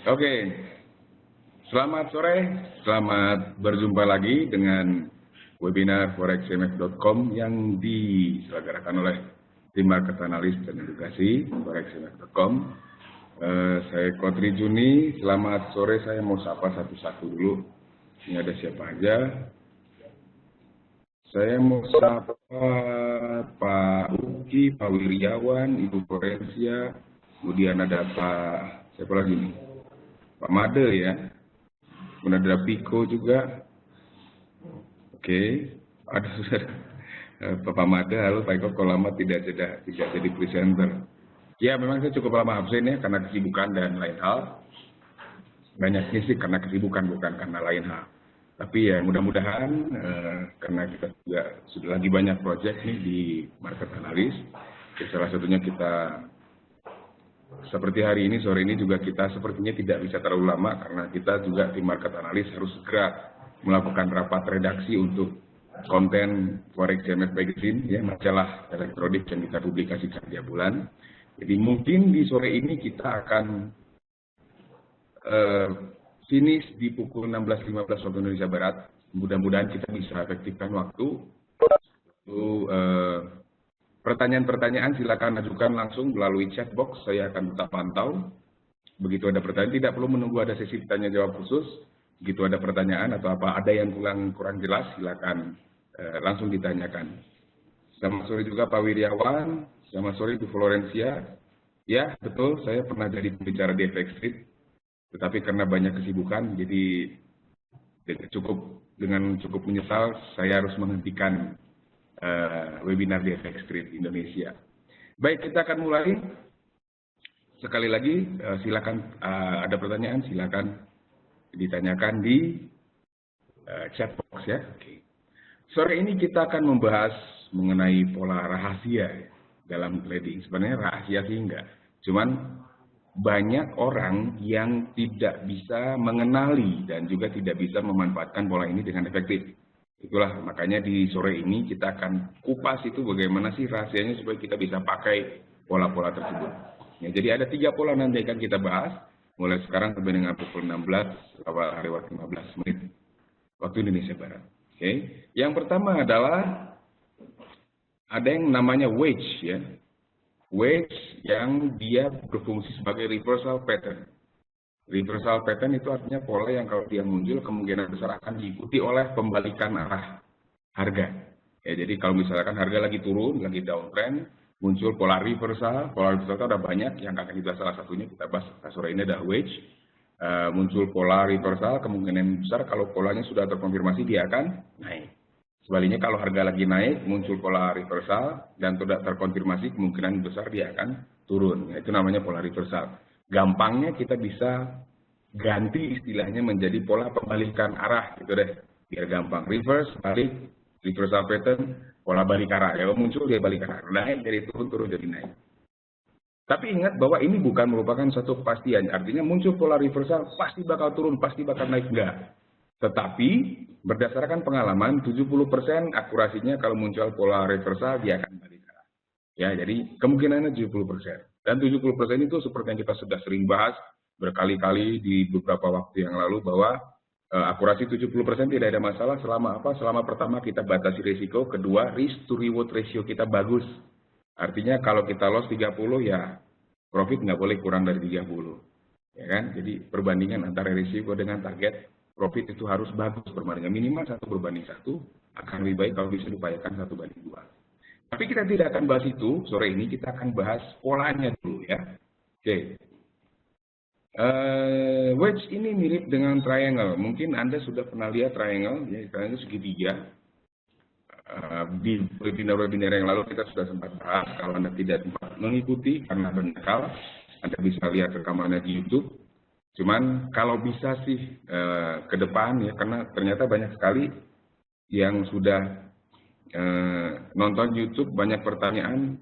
Oke, selamat sore, selamat berjumpa lagi dengan webinar forexcmf.com yang diselenggarakan oleh tim market analis dan edukasi forexcmf.com. Saya Kotri Juni, selamat sore. Saya mau sapa satu-satu dulu. Ini ada siapa aja? Saya mau sapa Pak Uki, Pak Wiryawan, Ibu Florencia, kemudian ada Pak, siapa lagi nih? Pak Made ya, kemudian ada Piko juga. Oke, ada Bapak Made, halo Pak Iko, kalau lama tidak jadi presenter. Ya memang saya cukup lama absen ya karena kesibukan dan lain hal. Banyaknya sih karena kesibukan bukan karena lain hal. Tapi ya mudah-mudahan karena kita juga sudah lagi banyak proyek nih di market analis. Salah satunya kita seperti hari ini, sore ini juga kita sepertinya tidak bisa terlalu lama karena kita juga tim market analis harus segera melakukan rapat redaksi untuk konten ForexCMF Magazine, ya, majalah elektronik yang kita publikasikan tiap bulan. Jadi mungkin di sore ini kita akan finish di pukul 16.15 waktu Indonesia Barat. Mudah-mudahan kita bisa efektifkan waktu. Pertanyaan-pertanyaan silakan ajukan langsung melalui chat box, saya akan tetap pantau. Begitu ada pertanyaan, tidak perlu menunggu ada sesi tanya jawab khusus. Begitu ada pertanyaan atau ada yang kurang jelas, silakan langsung ditanyakan. Selamat sore juga Pak Wiryawan, selamat sore Bu Florencia. Ya betul, saya pernah jadi pembicara di FX Street, tetapi karena banyak kesibukan, jadi cukup menyesal saya harus menghentikan webinar di FX Street Indonesia. Baik, kita akan mulai. Sekali lagi, silakan ada pertanyaan, silakan ditanyakan di chat box ya. Oke. Sore ini kita akan membahas mengenai pola rahasia dalam trading. Sebenarnya rahasia sih enggak, cuman banyak orang yang tidak bisa mengenali dan juga tidak bisa memanfaatkan pola ini dengan efektif. Itulah makanya di sore ini kita akan kupas itu bagaimana sih rahasianya supaya kita bisa pakai pola-pola tersebut. Ya, jadi ada 3 pola nanti akan kita bahas mulai sekarang sampai dengan pukul 16 lewat 15 menit waktu Indonesia Barat. Oke. Yang pertama adalah ada yang namanya wedge ya. Wedge yang dia berfungsi sebagai reversal pattern. Reversal pattern itu artinya pola yang kalau dia muncul kemungkinan besar akan diikuti oleh pembalikan arah harga. Ya, jadi kalau misalkan harga lagi turun, lagi downtrend, muncul pola reversal itu ada banyak yang akan dibahas, salah satunya kita bahas sore ini ada wedge. Muncul pola reversal, kemungkinan besar kalau polanya sudah terkonfirmasi dia akan naik. Sebaliknya kalau harga lagi naik, muncul pola reversal dan tidak terkonfirmasi, kemungkinan besar dia akan turun. Ya, itu namanya pola reversal. Gampangnya kita bisa ganti istilahnya menjadi pola pembalikan arah gitu deh, biar gampang. Reverse, balik, reversal pattern, pola balik arah. Ya muncul dia balik arah, naik dari turun jadi naik. Tapi ingat bahwa ini bukan merupakan satu kepastian. Artinya muncul pola reversal pasti bakal turun, pasti bakal naik, enggak. Tetapi berdasarkan pengalaman 70% akurasinya kalau muncul pola reversal dia akan balik arah. Ya, jadi kemungkinannya 70%. Dan 70% itu seperti yang kita sudah sering bahas berkali-kali di beberapa waktu yang lalu bahwa akurasi 70% tidak ada masalah selama apa? Selama pertama kita batasi risiko, kedua risk to reward ratio kita bagus. Artinya kalau kita loss 30 ya profit nggak boleh kurang dari 30. Ya kan? Jadi perbandingan antara risiko dengan target profit itu harus bagus perbandingan minimal 1/1, akan lebih baik kalau bisa diupayakan 1/2. Tapi kita tidak akan bahas itu sore ini, kita akan bahas polanya dulu ya. Oke. Wedge ini mirip dengan triangle. Mungkin Anda sudah pernah lihat triangle, ya, triangle segitiga. Di webinar-webinar yang lalu kita sudah sempat bahas. Kalau Anda tidak sempat mengikuti karena berdekal, Anda bisa lihat rekamannya di YouTube. Cuman kalau bisa sih ke depan ya, karena ternyata banyak sekali yang sudah nonton YouTube, banyak pertanyaan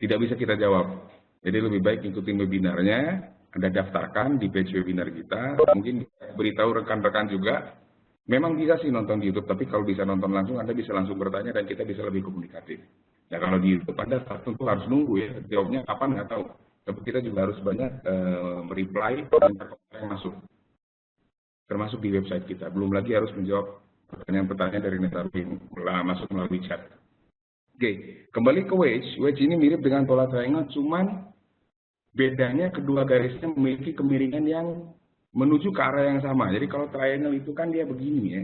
tidak bisa kita jawab. Jadi lebih baik ikutin webinarnya, Anda daftarkan di page webinar kita, mungkin beritahu rekan-rekan juga. Memang bisa sih nonton di YouTube, tapi kalau bisa nonton langsung, Anda bisa langsung bertanya dan kita bisa lebih komunikatif. Ya kalau di YouTube Anda tentu harus nunggu ya, jawabnya kapan nggak tahu. Tapi kita juga harus banyak reply, komentar yang masuk, termasuk di website kita. Belum lagi harus menjawab pertanyaan-pertanyaan dari networking masuk melalui chat. Oke, kembali ke wedge. Wedge ini mirip dengan pola triangle, cuman bedanya kedua garisnya memiliki kemiringan yang menuju ke arah yang sama. Jadi kalau triangle itu kan dia begini ya.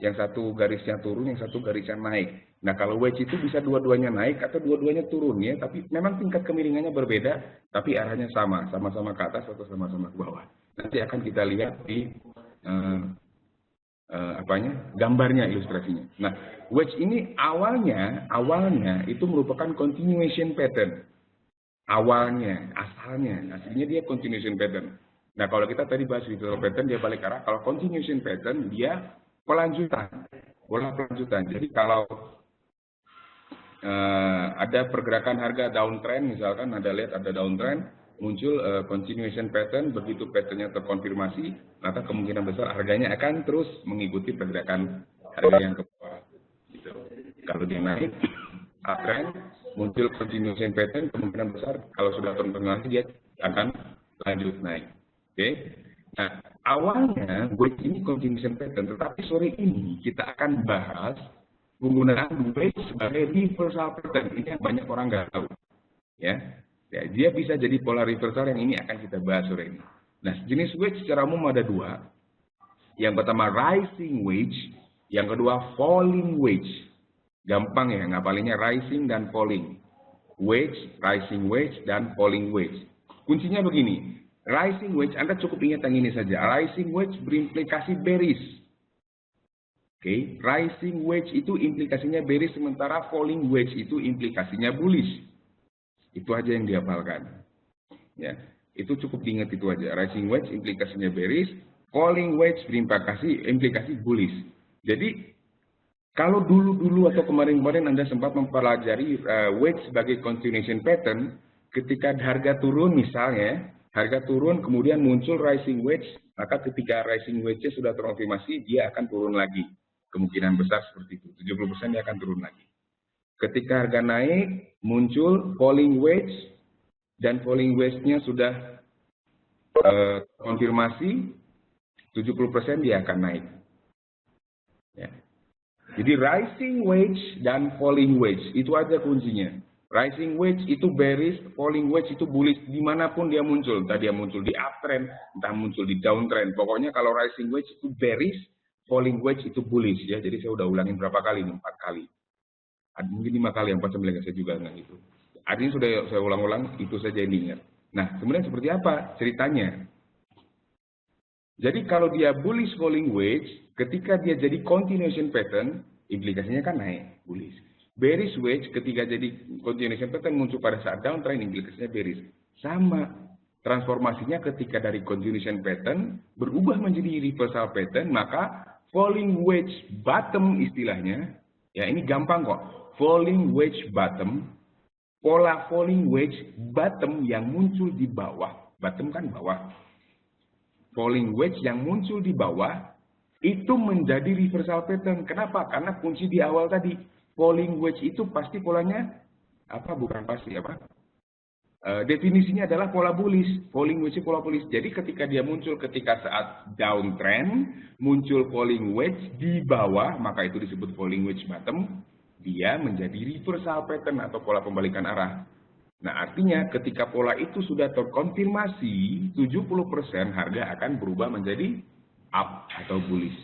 Yang satu garisnya turun, yang satu garisnya naik. Nah kalau wedge itu bisa dua-duanya naik atau dua-duanya turun ya. Tapi memang tingkat kemiringannya berbeda, tapi arahnya sama. Sama-sama ke atas atau sama-sama ke bawah. Nanti akan kita lihat di gambarnya, ilustrasinya. Nah, wedge ini awalnya itu merupakan continuation pattern. Aslinya dia continuation pattern. Nah, kalau kita tadi bahas reversal pattern, dia balik arah. Kalau continuation pattern, dia pola pelanjutan. Jadi kalau ada pergerakan harga downtrend, misalkan ada downtrend, muncul continuation pattern, begitu patternnya terkonfirmasi, maka kemungkinan besar harganya akan terus mengikuti pergerakan harga yang ke bawah. Gitu. Kalau dia naik, uptrend, muncul continuation pattern, kemungkinan besar kalau sudah terkonfirmasi dia akan lanjut naik. Oke. Nah, awalnya wedge ini continuation pattern, tetapi sore ini kita akan bahas penggunaan wedge sebagai reversal pattern. Ini yang banyak orang nggak tahu. Ya, dia bisa jadi pola reversal, yang ini akan kita bahas sore ini. Nah, jenis wedge secara umum ada dua. Yang pertama rising wedge, yang kedua falling wedge. Gampang ya, ngapalinnya rising dan falling. Wedge, rising wedge, dan falling wedge. Kuncinya begini, rising wedge, Anda cukup ingat yang ini saja. Rising wedge berimplikasi bearish. Oke, rising wedge itu implikasinya bearish, sementara falling wedge itu implikasinya bullish. Itu aja yang dihafalkan. Ya, itu cukup diingat itu aja. Rising wedge implikasinya bearish, falling wedge implikasi bullish. Jadi kalau dulu atau kemarin-kemarin Anda sempat mempelajari wedge sebagai continuation pattern, ketika harga turun misalnya, harga turun kemudian muncul rising wedge, maka ketika rising wedge-nya sudah terkonfirmasi, dia akan turun lagi. Kemungkinan besar seperti itu, 70% dia akan turun lagi. Ketika harga naik, muncul falling wedge, dan falling wedge-nya sudah konfirmasi, 70% dia akan naik. Ya. Jadi rising wedge dan falling wedge, itu aja kuncinya. Rising wedge itu bearish, falling wedge itu bullish, dimanapun dia muncul. Entah dia muncul di uptrend, entah muncul di downtrend. Pokoknya kalau rising wedge itu bearish, falling wedge itu bullish. Ya. Jadi saya udah ulangin berapa kali nih? 4 kali. Mungkin 5 kali, yang 4 sampai saya juga nggak gitu. Artinya sudah saya ulang-ulang, itu saja yang diingat. Nah, kemudian seperti apa ceritanya? Jadi kalau dia bullish falling wedge, ketika dia jadi continuation pattern, implikasinya kan naik, bullish. Bearish wedge, ketika jadi continuation pattern muncul pada saat downtrend, implikasinya bearish. Sama, transformasinya ketika dari continuation pattern berubah menjadi reversal pattern, maka falling wedge bottom istilahnya, ya ini gampang kok. Falling wedge bottom, pola falling wedge bottom yang muncul di bawah, bottom kan bawah. Falling wedge yang muncul di bawah itu menjadi reversal pattern. Kenapa? Karena kunci di awal tadi, falling wedge itu pasti polanya apa? Bukan pasti apa? Definisinya adalah pola bullish. Falling wedge pola bullish. Jadi ketika dia muncul ketika saat downtrend, muncul falling wedge di bawah, maka itu disebut falling wedge bottom. Dia menjadi reversal pattern atau pola pembalikan arah. Nah, artinya ketika pola itu sudah terkonfirmasi, 70% harga akan berubah menjadi up atau bullish.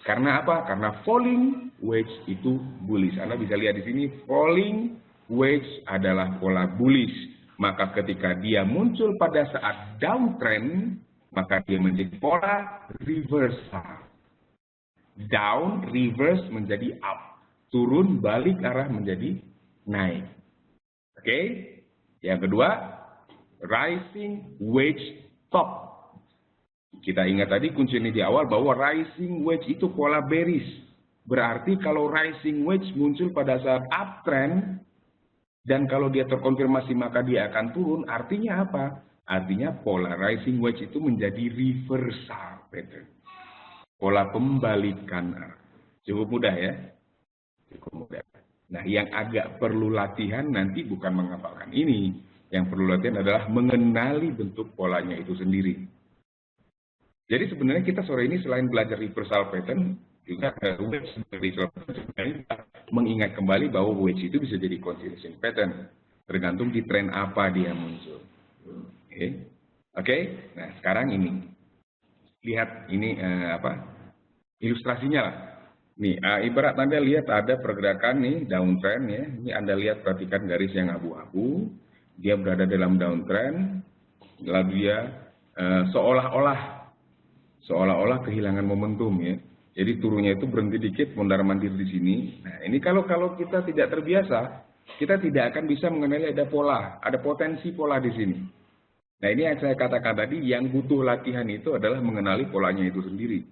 Karena apa? Karena falling wedge itu bullish. Anda bisa lihat di sini, falling wedge adalah pola bullish. Maka ketika dia muncul pada saat downtrend, maka dia menjadi pola reversal. Down, reverse menjadi up. Turun, balik arah menjadi naik. Oke, yang kedua, rising wedge top. Kita ingat tadi kunci ini di awal bahwa rising wedge itu pola bearish. Berarti kalau rising wedge muncul pada saat uptrend, dan kalau dia terkonfirmasi maka dia akan turun, artinya apa? Artinya pola rising wedge itu menjadi reversal pattern. Pola pembalikan arah. Cukup mudah ya? Cukup mudah. Nah, yang agak perlu latihan nanti bukan menghafalkan ini. Yang perlu latihan adalah mengenali bentuk polanya itu sendiri. Jadi sebenarnya kita sore ini selain belajar reversal pattern, juga wedge reversal pattern sebenarnya mengingat kembali bahwa wedge itu bisa jadi continuation pattern, tergantung di tren apa dia muncul. Oke. Nah sekarang ini lihat ini ilustrasinya lah. Nih, ibarat Anda lihat ada pergerakan nih downtrend ya. Ini Anda lihat, perhatikan garis yang abu-abu. Dia berada dalam downtrend, lalu dia seolah-olah kehilangan momentum ya. Jadi turunnya itu berhenti dikit, mondar-mandir di sini. Nah, ini kalau kita tidak terbiasa, kita tidak akan bisa mengenali ada pola, ada potensi pola di sini. Nah, ini yang saya katakan tadi, yang butuh latihan itu adalah mengenali polanya itu sendiri.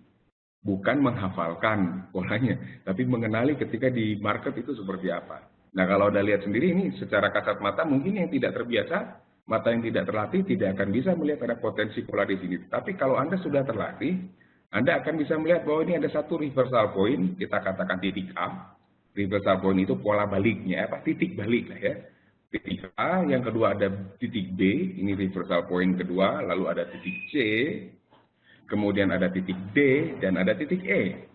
Bukan menghafalkan polanya, tapi mengenali ketika di market itu seperti apa. Nah, kalau Anda lihat sendiri ini secara kasat mata, mungkin yang tidak terbiasa, mata yang tidak terlatih tidak akan bisa melihat ada potensi pola di sini. Tapi kalau Anda sudah terlatih, Anda akan bisa melihat bahwa ini ada satu reversal point, kita katakan titik A. Reversal point itu pola baliknya, titik balik lah ya. Titik A, yang kedua ada titik B, ini reversal point kedua, lalu ada titik C, kemudian ada titik D, dan ada titik E.